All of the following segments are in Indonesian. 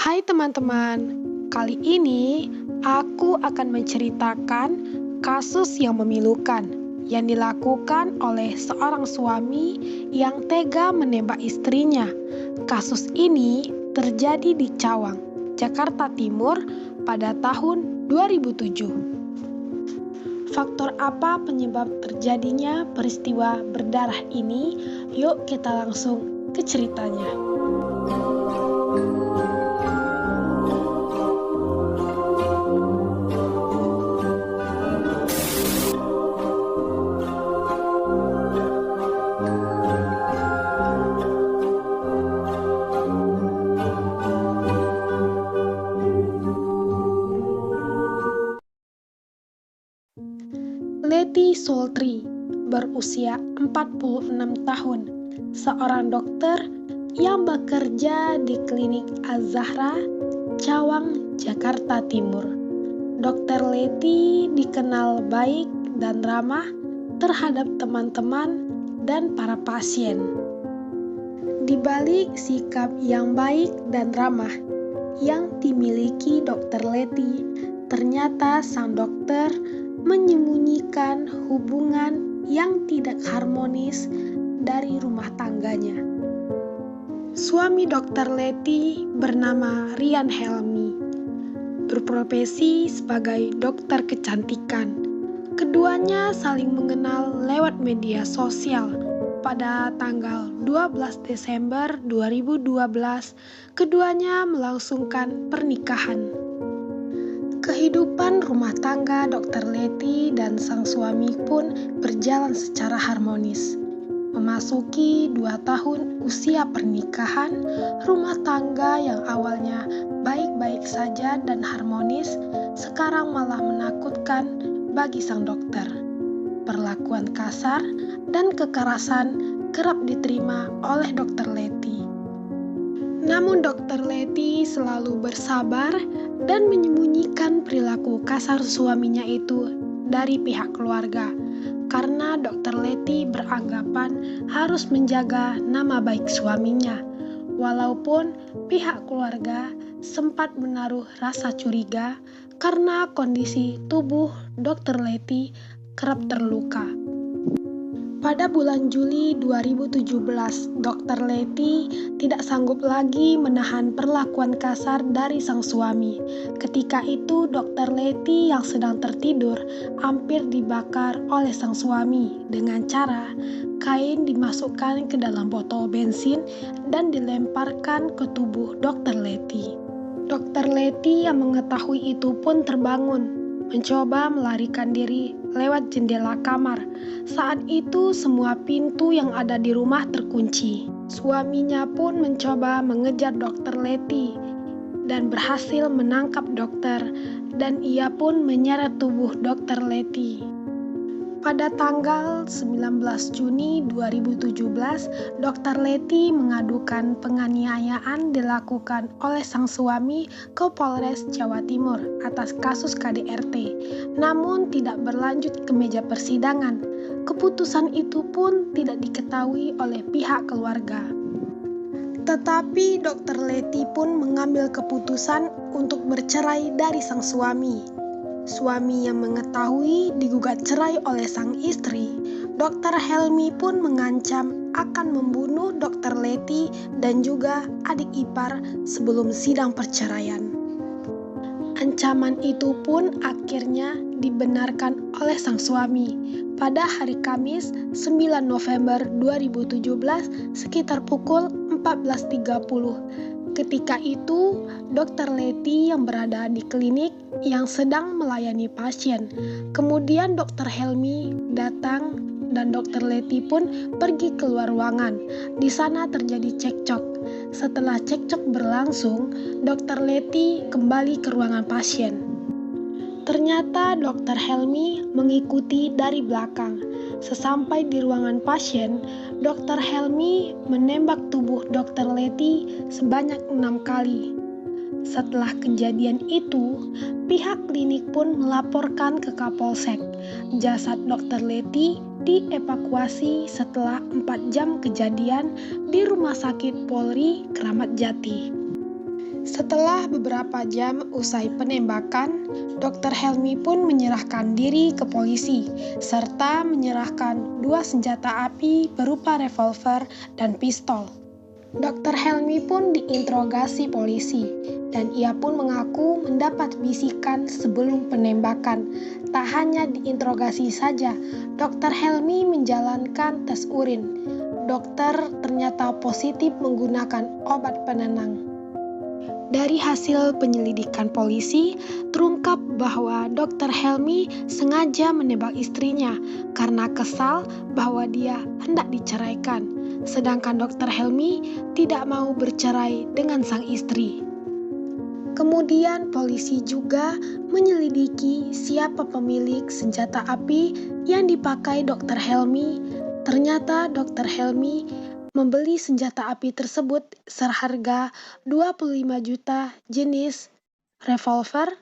Hai teman-teman, kali ini aku akan menceritakan kasus yang memilukan yang dilakukan oleh seorang suami yang tega menembak istrinya. Kasus ini terjadi di Cawang, Jakarta Timur pada tahun 2007. Faktor apa penyebab terjadinya peristiwa berdarah ini? Yuk kita langsung ke ceritanya. Leti Sultri berusia 46 tahun, seorang dokter yang bekerja di klinik Az-Zahra, Cawang, Jakarta Timur. Dokter Leti dikenal baik dan ramah terhadap teman-teman dan para pasien. Di balik sikap yang baik dan ramah yang dimiliki Dokter Leti, ternyata sang dokter menyembunyikan hubungan yang tidak harmonis dari rumah tangganya. Suami Dokter Leti bernama Rian Helmi, berprofesi sebagai dokter kecantikan. Keduanya saling mengenal lewat media sosial. Pada tanggal 12 Desember 2012, keduanya melangsungkan pernikahan. Kehidupan rumah tangga Dokter Leti dan sang suami pun berjalan secara harmonis. Memasuki 2 tahun usia pernikahan, rumah tangga yang awalnya baik-baik saja dan harmonis, sekarang malah menakutkan bagi sang dokter. Perlakuan kasar dan kekerasan kerap diterima oleh Dokter Leti. Namun Dokter Leti selalu bersabar dan menyembunyikan perilaku kasar suaminya itu dari pihak keluarga, karena Dokter Leti beranggapan harus menjaga nama baik suaminya. Walaupun pihak keluarga sempat menaruh rasa curiga karena kondisi tubuh Dokter Leti kerap terluka. Pada bulan Juli 2017, Dokter Leti tidak sanggup lagi menahan perlakuan kasar dari sang suami. Ketika itu, Dokter Leti yang sedang tertidur hampir dibakar oleh sang suami dengan cara kain dimasukkan ke dalam botol bensin dan dilemparkan ke tubuh Dokter Leti. Dokter Leti yang mengetahui itu pun terbangun, mencoba melarikan diri lewat jendela kamar. Saat itu semua pintu yang ada di rumah terkunci. Suaminya pun mencoba mengejar Dokter Leti dan berhasil menangkap dokter, dan ia pun menyeret tubuh Dokter Leti. Pada tanggal 19 Juni 2017, Dokter Leti mengadukan penganiayaan dilakukan oleh sang suami ke Polres Jawa Timur atas kasus KDRT, namun tidak berlanjut ke meja persidangan. Keputusan itu pun tidak diketahui oleh pihak keluarga. Tetapi Dokter Leti pun mengambil keputusan untuk bercerai dari sang suami. Suami yang mengetahui digugat cerai oleh sang istri, Dokter Helmi pun mengancam akan membunuh Dokter Leti dan juga adik ipar sebelum sidang perceraian. Ancaman itu pun akhirnya dibenarkan oleh sang suami. Pada hari Kamis 9 November 2017 sekitar pukul 14.30. Ketika itu, Dokter Leti yang berada di klinik yang sedang melayani pasien. Kemudian Dokter Helmi datang dan Dokter Leti pun pergi keluar ruangan. Di sana terjadi cekcok. Setelah cekcok berlangsung, Dokter Leti kembali ke ruangan pasien. Ternyata Dokter Helmi mengikuti dari belakang. Sesampai di ruangan pasien, Dokter Helmi menembak tubuh Dokter Leti sebanyak 6 kali. Setelah kejadian itu, pihak klinik pun melaporkan ke Kapolsek. Jasad Dokter Leti dievakuasi setelah 4 jam kejadian di Rumah Sakit Polri Kramat Jati. Setelah beberapa jam usai penembakan, Dr. Helmi pun menyerahkan diri ke polisi, serta menyerahkan 2 senjata api berupa revolver dan pistol. Dr. Helmi pun diinterogasi polisi, dan ia pun mengaku mendapat bisikan sebelum penembakan. Tak hanya diinterogasi saja, Dr. Helmi menjalankan tes urin. Dokter ternyata positif menggunakan obat penenang. Dari hasil penyelidikan polisi, terungkap bahwa Dr. Helmi sengaja menembak istrinya karena kesal bahwa dia hendak diceraikan, sedangkan Dr. Helmi tidak mau bercerai dengan sang istri. Kemudian polisi juga menyelidiki siapa pemilik senjata api yang dipakai Dr. Helmi. Ternyata Dr. Helmi membeli senjata api tersebut seharga 25 juta jenis revolver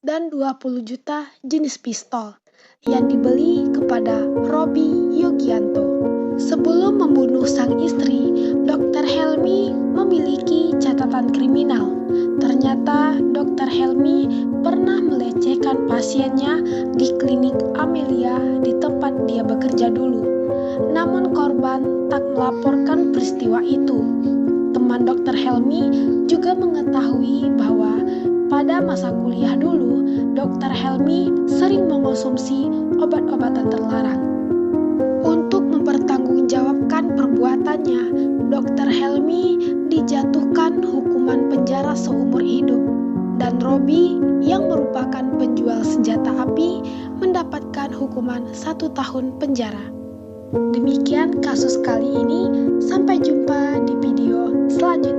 dan 20 juta jenis pistol yang dibeli kepada Robi Yogianto. Sebelum membunuh sang istri, Dr. Helmi memiliki catatan kriminal. Ternyata Dr. Helmi pernah melecehkan pasiennya di klinik Amelia di tempat dia bekerja dulu. Namun korban tak melaporkan peristiwa itu. Teman Dr. Helmi juga mengetahui bahwa pada masa kuliah dulu, Dr. Helmi sering mengonsumsi obat-obatan terlarang. Untuk mempertanggungjawabkan perbuatannya, Dr. Helmi dijatuhkan hukuman penjara seumur hidup, dan Robi yang merupakan penjual senjata api mendapatkan hukuman 1 tahun penjara. Demikian kasus kali ini, sampai jumpa di video selanjutnya.